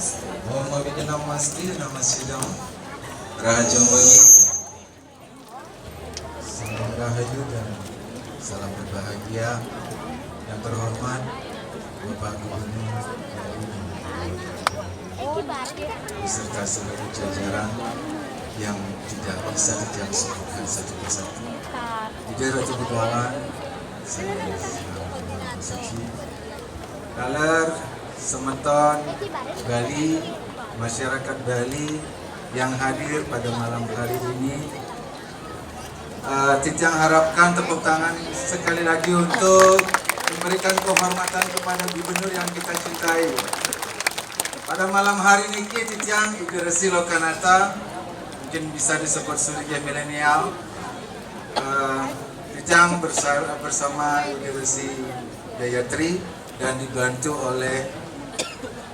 Om mabiti namasti nama sidang Raja Bagi. Salam rahayu dan salam berbahagia yang terhormat Bapak Gubernur beserta seluruh jajaran yang tidak bisa Titiang sebutkan satu persatu. Di Raja Begawan, Saksi, Kaler, Semeton, Bali, masyarakat Bali yang hadir pada malam hari ini. Titiang harapkan tepuk tangan sekali lagi untuk memberikan kehormatan kepada Gubernur yang kita cintai. Pada malam hari ini Titiang Igeresi Lokanata, mungkin bisa disebut Surya Milenial. Titiang bersama Igeresi Gayatri dan dibantu oleh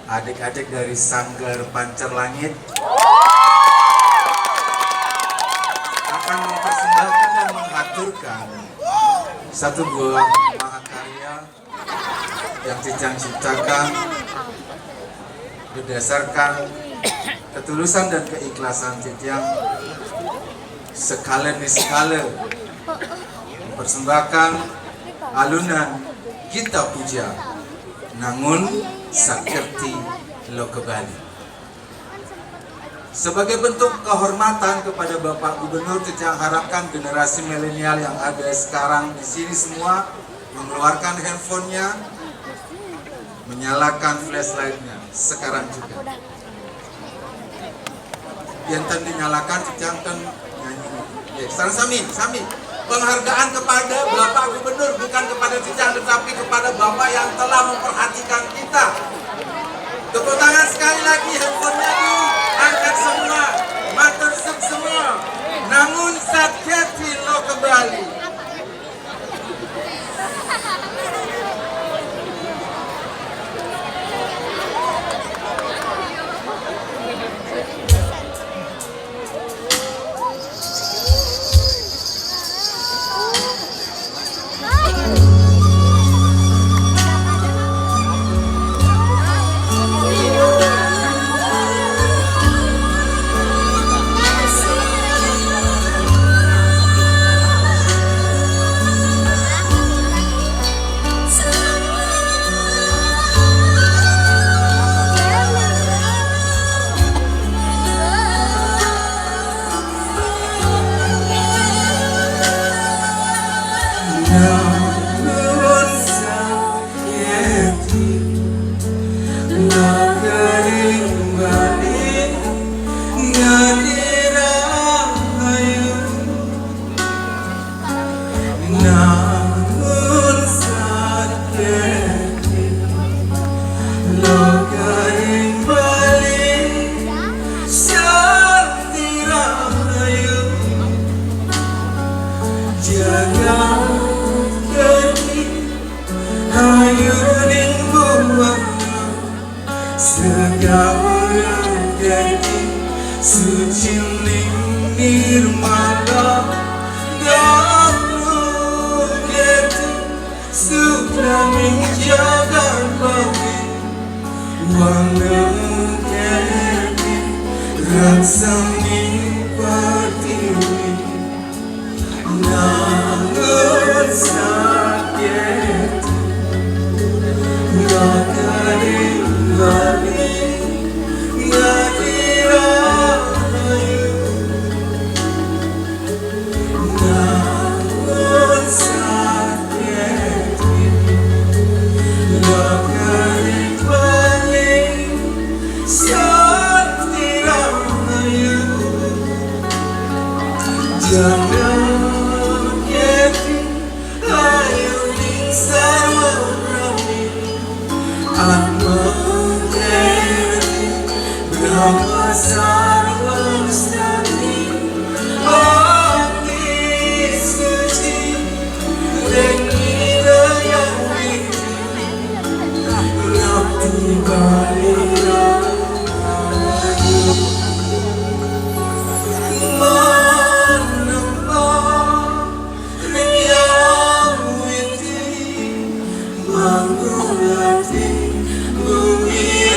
adik-adik dari Sanggar Pancar Langit akan mempersembahkan dan mengaturkan satu buah mahakarya yang Titiang ciptakan berdasarkan ketulusan dan keikhlasan Titiang sekala niskala mempersembahkan alunan Gita Puja Nangun Sakirti Loka Bali. Sebagai bentuk kehormatan kepada Bapak Gubernur, Titiang harapkan generasi milenial yang ada sekarang di sini semua mengeluarkan handphonenya, menyalakan flashlightnya sekarang juga. Yang tadi dinyalakan Titiang kan nyanyi. Sekarang Sami. Penghargaan kepada Bapak Gubernur bukan kepada Titiang tetapi kepada Bapak yang telah memperhatikan kita. Tepuk tangan sekali lagi, handphonenya diangkat semua, matur suk semua. Namun saketi lo kembali. Bumi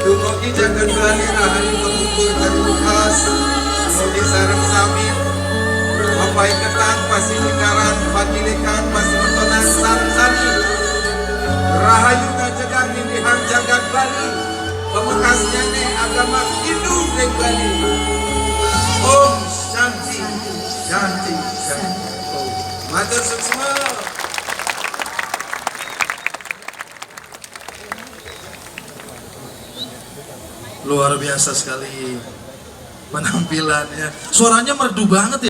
Dumugi jagat bali rahayu kebubur dari khas Mugi sarang sami Mapai ketang pasi likaran Pakilikan pasi mentonan sarang sami Rahayu ngajagang nilihan jagat bali Pemekasnya ne agama Hindu dek bali Om Shanti Shanti Shanti Matur semua. Luar biasa sekali penampilannya. Suaranya merdu banget ya.